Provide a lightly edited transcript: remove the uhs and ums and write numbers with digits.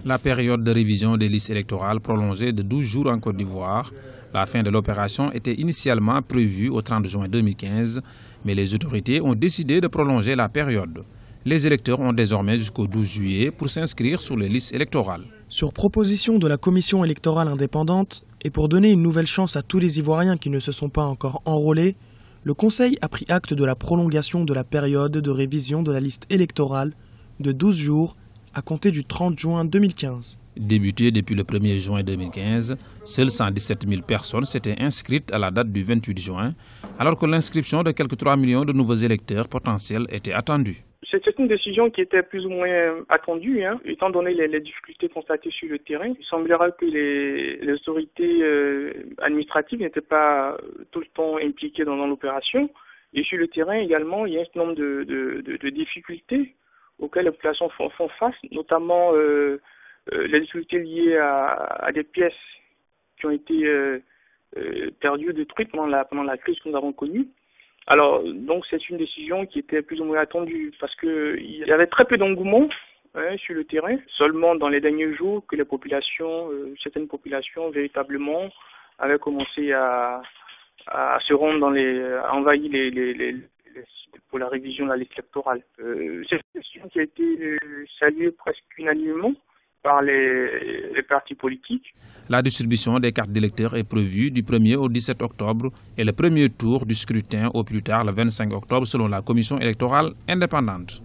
La période de révision des listes électorales prolongée de 12 jours en Côte d'Ivoire. La fin de l'opération était initialement prévue au 30 juin 2015, mais les autorités ont décidé de prolonger la période. Les électeurs ont désormais jusqu'au 12 juillet pour s'inscrire sur les listes électorales. Sur proposition de la Commission électorale indépendante et pour donner une nouvelle chance à tous les Ivoiriens qui ne se sont pas encore enrôlés, le Conseil a pris acte de la prolongation de la période de révision de la liste électorale de 12 jours à compter du 30 juin 2015. Débuté depuis le 1er juin 2015, seules 117 000 personnes s'étaient inscrites à la date du 28 juin, alors que l'inscription de quelques 3 millions de nouveaux électeurs potentiels était attendue. C'est une décision qui était plus ou moins attendue, étant donné les difficultés constatées sur le terrain. Il semblera que les autorités administratives n'étaient pas tout le temps impliquées dans l'opération. Et sur le terrain également, il y a un certain nombre de difficultés auxquelles les populations font face, notamment les difficultés liées à des pièces qui ont été perdues ou détruites pendant la crise que nous avons connue. Alors, donc, c'est une décision qui était plus ou moins attendue parce qu'il y avait très peu d'engouement sur le terrain. Seulement dans les derniers jours que les populations, certaines populations véritablement avaient commencé à se rendre à envahir les pour la révision de la liste électorale. C'est une décision qui a été saluée presque unanimement par les partis politiques. La distribution des cartes d'électeurs est prévue du 1er au 17 octobre et le premier tour du scrutin au plus tard le 25 octobre selon la Commission électorale indépendante.